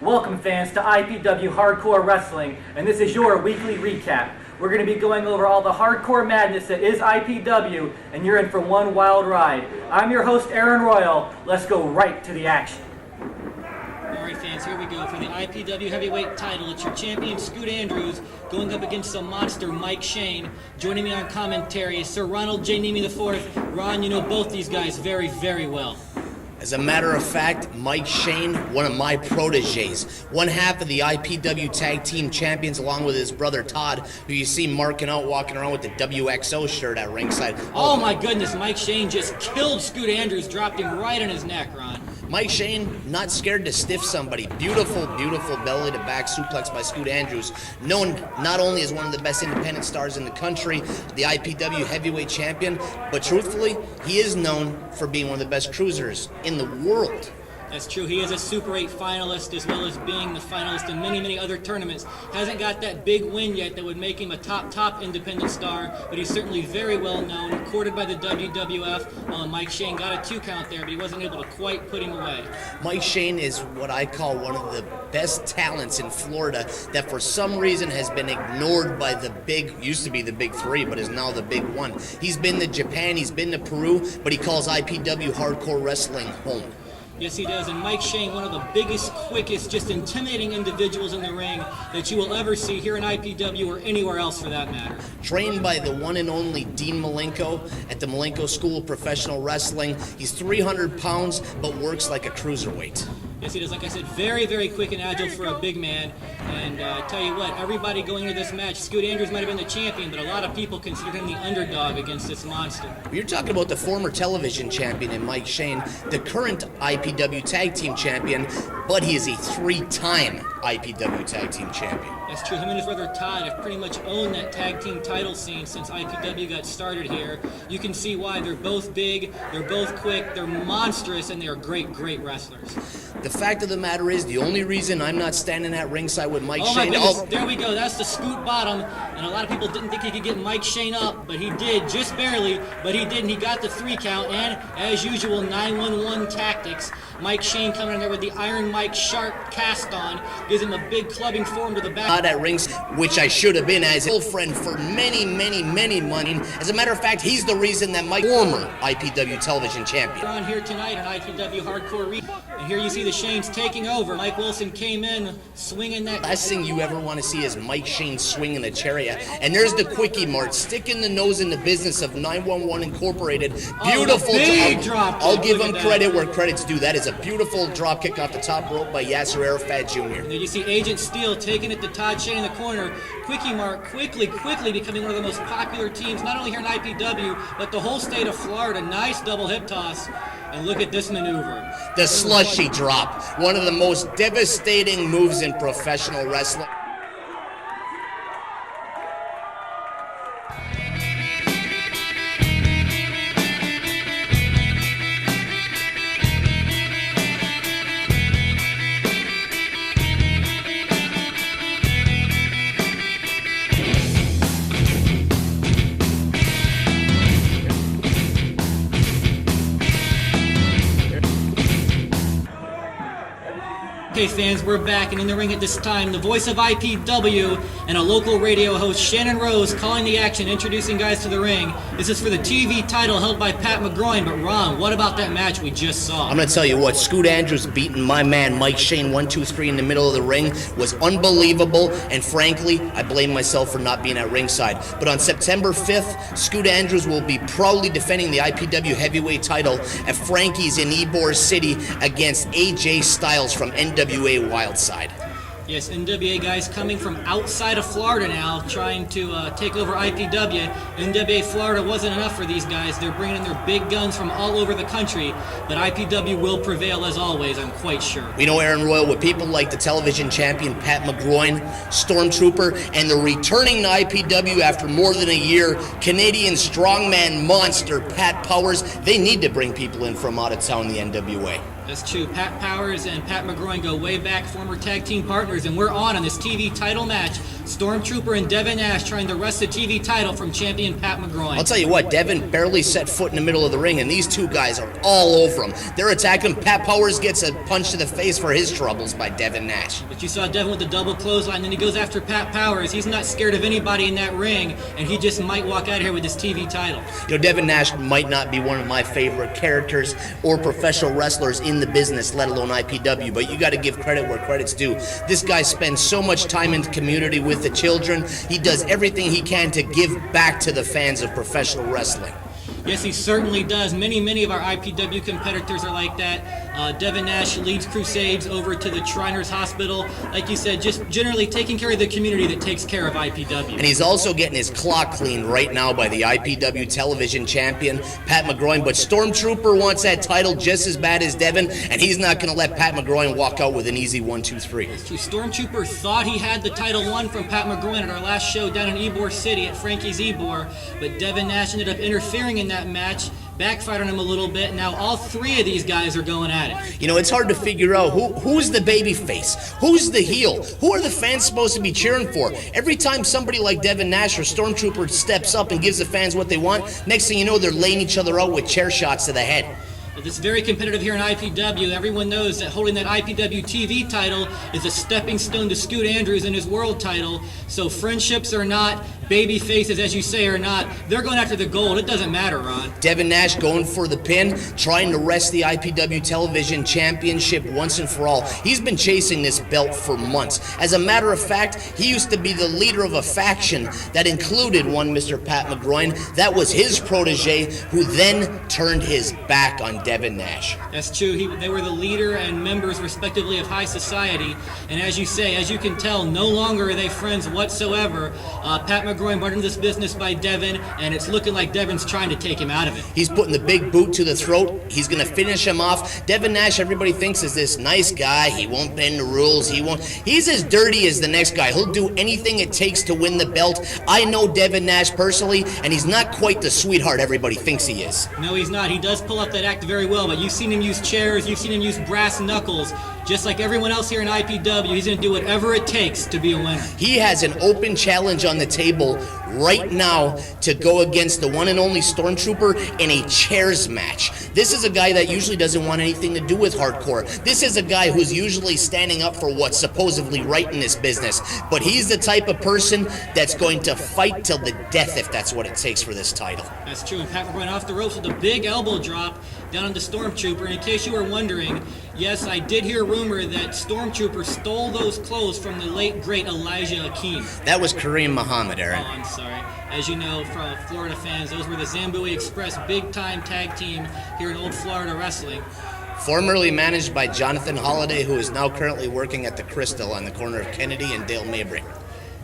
Welcome fans to IPW Hardcore Wrestling, and this is your weekly recap. We're going to be going over all the hardcore madness that is IPW, and you're in for one wild ride. I'm your host, Aaron Royal. Let's go right to the action. Alright fans, here we go for the IPW heavyweight title. It's your champion Scoot Andrews going up against the monster Mike Shane. Joining me on commentary is Sir Ronald J. Niemi IV. Ron, you know both these guys very, very well. As a matter of fact, Mike Shane, one of my proteges, one half of the IPW Tag Team Champions, along with his brother Todd, who you see marking out, walking around with the WXO shirt at ringside. Oh my goodness, Mike Shane just killed Scoot Andrews, dropped him right on his neck, Ron. Mike Shane, not scared to stiff somebody. Beautiful, beautiful belly to back suplex by Scoot Andrews. Known not only as one of the best independent stars in the country, the IPW heavyweight champion, but truthfully, he is known for being one of the best cruisers in the world. That's true. He is a Super 8 finalist as well as being the finalist in many, many other tournaments. Hasn't got that big win yet that would make him a top independent star, but he's certainly very well known, courted by the WWF. Mike Shane got a 2 count there, but he wasn't able to quite put him away. Mike Shane is what I call one of the best talents in Florida that for some reason has been ignored by the used to be the big 3, but is now the big 1. He's been to Japan, he's been to Peru, but he calls IPW Hardcore Wrestling home. Yes, he does, and Mike Shane, one of the biggest, quickest, just intimidating individuals in the ring that you will ever see here in IPW or anywhere else for that matter. Trained by the one and only Dean Malenko at the Malenko School of Professional Wrestling. He's 300 pounds, but works like a cruiserweight. Yes, he does. Like I said, very, very quick and agile for a big man. And tell you what, everybody going into this match, Scoot Andrews might have been the champion, but a lot of people consider him the underdog against this monster. You're talking about the former television champion in Mike Shane, the current IPW Tag Team Champion, but he is a 3-time IPW Tag Team Champion. That's true. Him and his brother Todd have pretty much owned that tag team title scene since IPW got started here. You can see why. They're both big, they're both quick, they're monstrous, and they're great, great wrestlers. The fact of the matter is, the only reason I'm not standing at ringside with Mike Shane... There we go. That's the Scoot bottom, and a lot of people didn't think he could get Mike Shane up, but he did, just barely, but he did, and he got the 3 count, and as usual, 911 tactics. Mike Shane coming in there with the Iron Mike sharp cast on, gives him a big clubbing form to the back. Not at rings, which I should have been as a friend for many money. As a matter of fact, he's the reason that Mike, former IPW television champion. On here tonight on IPW Hardcore and here you see the Shanes taking over. Mike Wilson came in swinging that. Last thing you ever want to see is Mike Shane swinging a chariot. And there's the Quickiemart sticking the nose in the business of 911 Incorporated. Beautiful drop. I'll give him credit where credit's due. That is a beautiful drop kick off the top rope by Yasser Arafat Jr. And then you see Agent Steele taking it to Todd Shane in the corner. Quickiemart quickly becoming one of the most popular teams, not only here in IPW, but the whole state of Florida. Nice double hip toss. And look at this maneuver. The slushy drop. One of the most devastating moves in professional wrestling. Okay fans, we're back, and in the ring at this time, the voice of IPW and a local radio host, Shannon Rose, calling the action, introducing guys to the ring. This is for the TV title held by Pat McGroin, but Ron, what about that match we just saw? I'm going to tell you what, Scoot Andrews beating my man Mike Shane 1, 2, 3 in the middle of the ring was unbelievable, and frankly, I blame myself for not being at ringside. But on September 5th, Scoot Andrews will be proudly defending the IPW heavyweight title at Frankie's in Ybor City against AJ Styles from NWA Wildside. Yes, NWA guys coming from outside of Florida now, trying to take over IPW. NWA Florida wasn't enough for these guys. They're bringing in their big guns from all over the country, but IPW will prevail as always, I'm quite sure. We know Aaron Royal with people like the television champion Pat McGroin, Stormtrooper, and the returning to IPW after more than a year, Canadian strongman monster Pat Powers. They need to bring people in from out of town, the NWA. That's true. Pat Powers and Pat McGroin go way back, former tag team partners, and we're on this TV title match. Stormtrooper and Devin Nash trying to wrest the TV title from champion Pat McGroin. I'll tell you what, Devin barely set foot in the middle of the ring, and these two guys are all over him. They're attacking him. Pat Powers gets a punch to the face for his troubles by Devin Nash. But you saw Devin with the double clothesline, then he goes after Pat Powers. He's not scared of anybody in that ring, and he just might walk out of here with his TV title. You know, Devin Nash might not be one of my favorite characters or professional wrestlers in the business, let alone IPW, but you got to give credit where credit's due. This guy spends so much time in the community with the children. He does everything he can to give back to the fans of professional wrestling. Yes, he certainly does. Many of our IPW competitors are like that. Devin Nash leads crusades over to the Shriners Hospital. Like you said, just generally taking care of the community that takes care of IPW. And he's also getting his clock cleaned right now by the IPW television champion, Pat McGroin. But Stormtrooper wants that title just as bad as Devin, and he's not going to let Pat McGroin walk out with an easy 1-2-3. Stormtrooper thought he had the title won from Pat McGroin at our last show down in Ybor City at Frankie's Ybor, but Devin Nash ended up interfering in that match, backfired on him a little bit. Now all three of these guys are going at it. You know, it's hard to figure out who's the baby face, who's the heel, who are the fans supposed to be cheering for. Every time somebody like Devin Nash or Stormtrooper steps up and gives the fans what they want, next thing you know, they're laying each other out with chair shots to the head. It's very competitive here in IPW. Everyone knows that holding that IPW TV title is a stepping stone to Scoot Andrews and his world title. So friendships or not, baby faces, as you say, or not, they're going after the gold. It doesn't matter, Ron. Devin Nash going for the pin, trying to wrest the IPW television championship once and for all. He's been chasing this belt for months. As a matter of fact, he used to be the leader of a faction that included one Mr. Pat McGroin. That was his protege, who then turned his back on Devin Nash. That's true. They were the leader and members, respectively, of high society. And as you say, as you can tell, no longer are they friends whatsoever. Pat McGroin brought into this business by Devin, and it's looking like Devin's trying to take him out of it. He's putting the big boot to the throat. He's going to finish him off. Devin Nash, everybody thinks, is this nice guy. He won't bend the rules. He's as dirty as the next guy. He'll do anything it takes to win the belt. I know Devin Nash personally, and he's not quite the sweetheart everybody thinks he is. No, he's not. He does pull up that act very well, but you've seen him use chairs, you've seen him use brass knuckles. Just like everyone else here in IPW, he's going to do whatever it takes to be a winner. He has an open challenge on the table right now to go against the one and only Stormtrooper in a chairs match. This is a guy that usually doesn't want anything to do with hardcore. This is a guy who's usually standing up for what's supposedly right in this business. But he's the type of person that's going to fight till the death if that's what it takes for this title. That's true. And Pat McGroin off the ropes with a big elbow drop down on the Stormtrooper. And in case you were wondering, yes, I did hear a rumor that Stormtrooper stole those clothes from the late, great Elijah Akeem. That was Kareem Muhammad, Aaron. Oh, I'm sorry. As you know, from Florida fans, those were the Zambui Express big-time tag team here in Old Florida Wrestling. Formerly managed by Jonathan Holliday, who is now currently working at the Crystal on the corner of Kennedy and Dale Mabry.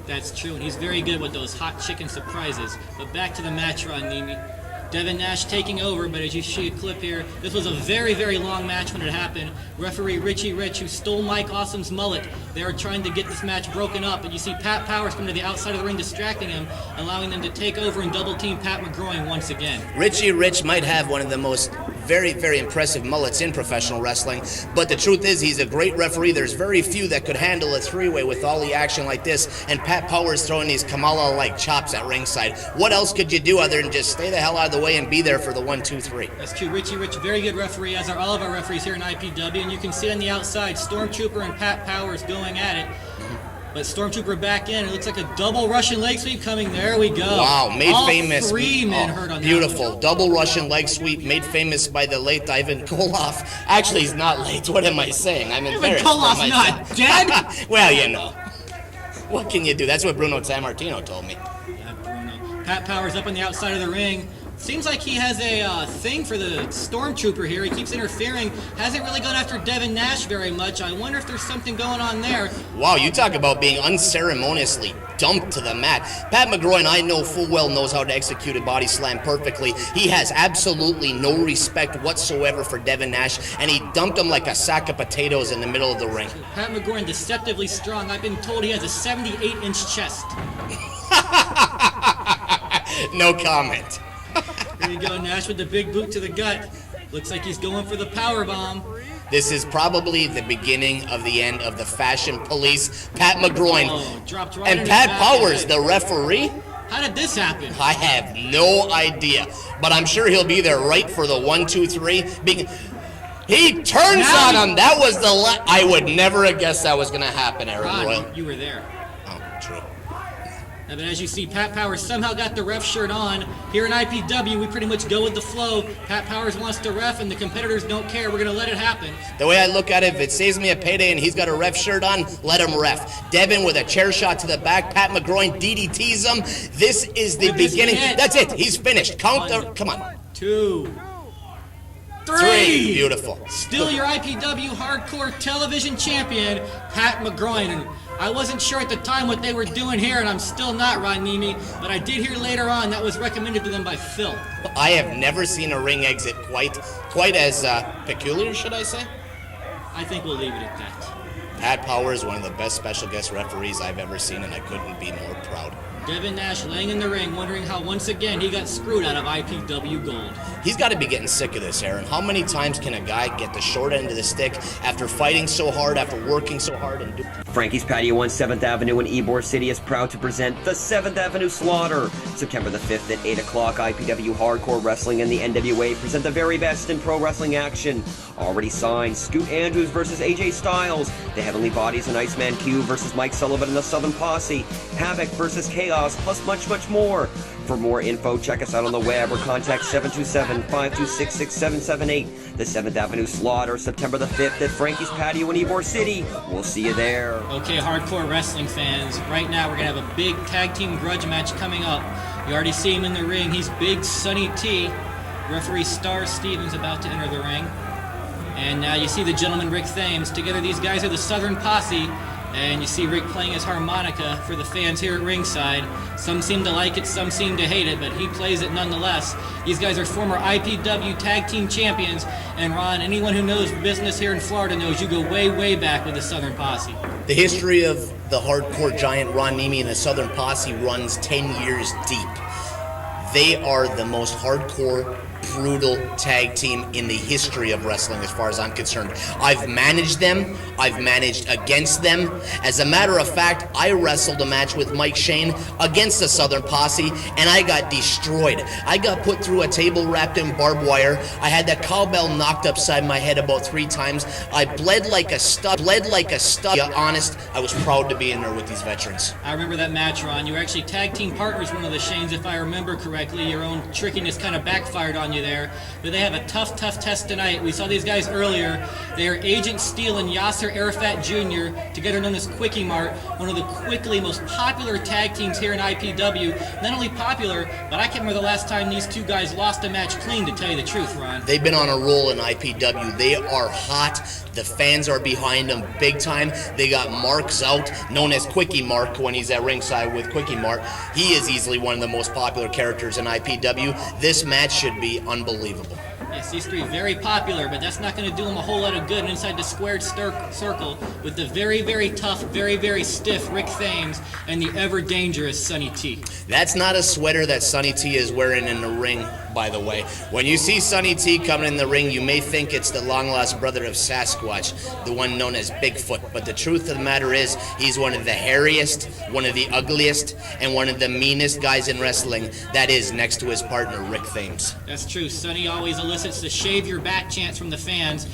That's true, and he's very good with those hot chicken surprises. But back to the match, Ron Niemi. Devin Nash taking over, but as you see a clip here, this was a very, very long match when it happened. Referee Richie Rich, who stole Mike Awesome's mullet, they were trying to get this match broken up, but you see Pat Powers come to the outside of the ring distracting him, allowing them to take over and double team Pat McGroin once again. Richie Rich might have one of the most very, very impressive mullets in professional wrestling, but the truth is he's a great referee. There's very few that could handle a three-way with all the action like this, and Pat Powers throwing these Kamala-like chops at ringside. What else could you do other than just stay the hell out of the way and be there for the 1-2-3? That's true. Richie Rich, very good referee, as are all of our referees here in IPW, and you can see on the outside Stormtrooper and Pat Powers going at it. But Stormtrooper back in. It looks like a double Russian leg sweep coming. There we go. Wow, made all famous. Three men hurt on that. Beautiful. Double Russian leg sweep made famous by the late Ivan Koloff. Actually, he's not late. What am I saying? I'm embarrassed. Ivan Koloff's not dead? Well, you know. What can you do? That's what Bruno Sammartino told me. Yeah, Bruno. Pat Powers up on the outside of the ring. Seems like he has a thing for the Stormtrooper here. He keeps interfering. Hasn't really gone after Devin Nash very much. I wonder if there's something going on there. Wow, you talk about being unceremoniously dumped to the mat. Pat McGroin, I know full well, knows how to execute a body slam perfectly. He has absolutely no respect whatsoever for Devin Nash, and he dumped him like a sack of potatoes in the middle of the ring. Pat McGroin, deceptively strong. I've been told he has a 78-inch chest. No comment. There you go, Nash with the big boot to the gut. Looks like he's going for the power bomb. This is probably the beginning of the end of the fashion police, Pat McGroin. Dropped right And in Pat his back. Powers, the referee? How did this happen? I have no idea, but I'm sure he'll be there right for the 1, 2, 3. He turns on him. That was I would never have guessed that was going to happen, Aaron Royal. You were there. Oh, true. But as you see, Pat Powers somehow got the ref shirt on. Here in IPW, we pretty much go with the flow. Pat Powers wants to ref, and the competitors don't care. We're going to let it happen. The way I look at it, if it saves me a payday and he's got a ref shirt on, let him ref. Devin with a chair shot to the back. Pat McGroin DDTs him. This is the beginning. That's it. He's finished. Count the. Come on. 2, 3. Beautiful. Still your IPW Hardcore Television Champion, Pat McGroin. And I wasn't sure at the time what they were doing here, and I'm still not, Ron Niemi, but I did hear later on that was recommended to them by Phil. I have never seen a ring exit quite as peculiar, should I say? I think we'll leave it at that. Pat Powers, one of the best special guest referees I've ever seen, and I couldn't be more proud. Devin Nash laying in the ring, wondering how once again he got screwed out of IPW gold. He's got to be getting sick of this, Aaron. How many times can a guy get the short end of the stick after fighting so hard, after working so hard? Frankie's Patio on 7th Avenue in Ybor City is proud to present the 7th Avenue Slaughter. September the 5th at 8 o'clock, IPW Hardcore Wrestling and the NWA present the very best in pro wrestling action. Already signed, Scoot Andrews versus AJ Styles, the Heavenly Bodies and Iceman Q versus Mike Sullivan and the Southern Posse, Havoc versus Chaos, plus much, much more. For more info, check us out on the web or contact 727-526-6778. The 7th Avenue Slaughter, September the 5th at Frankie's Patio in Ybor City. We'll see you there. Okay, hardcore wrestling fans, right now we're going to have a big tag team grudge match coming up. You already see him in the ring. He's Big Sonny T. Referee Star Stevens about to enter the ring. And now you see the gentleman Rick Thames. Together these guys are the Southern Posse. And you see Rick playing his harmonica for the fans here at ringside. Some seem to like it, some seem to hate it, but he plays it nonetheless. These guys are former IPW Tag Team Champions. And Ron, anyone who knows business here in Florida knows you go way, way back with the Southern Posse. The history of the hardcore giant Ron Niemi and the Southern Posse runs 10 years deep. They are the most hardcore, brutal tag team in the history of wrestling as far as I'm concerned. I've managed them. I've managed against them. As a matter of fact, I wrestled a match with Mike Shane against the Southern Posse, and I got destroyed. I got put through a table wrapped in barbed wire. I had that cowbell knocked upside my head about 3 times. I bled like a stud. To be honest, I was proud to be in there with these veterans. I remember that match, Ron. You were actually tag team partners with one of the Shanes, if I remember correctly. Your own trickiness kind of backfired on you there. But they have a tough test tonight. We saw these guys earlier. They are Agent Steel and Yasser Arafat Jr., together known as Quickiemart, one of the quickly most popular tag teams here in IPW. Not only popular, but I can't remember the last time these two guys lost a match clean, to tell you the truth, Ron. They've been on a roll in IPW. They are hot. The fans are behind them big time. They got Mark Zout, known as Quickiemart when he's at ringside with Quickiemart. He is easily one of the most popular characters in IPW. This match should be unbelievable. Yes, these three very popular, but that's not going to do them a whole lot of good inside the squared circle with the very, very tough, very, very stiff Rick Thames and the ever dangerous Sonny T. That's not a sweater that Sonny T is wearing in the ring, by the way. When you see Sonny T coming in the ring, you may think it's the long-lost brother of Sasquatch, the one known as Bigfoot. But the truth of the matter is, he's one of the hairiest, one of the ugliest, and one of the meanest guys in wrestling. That is next to his partner, Rick Thames. That's true. Sonny always elicits the shave your back chants from the fans.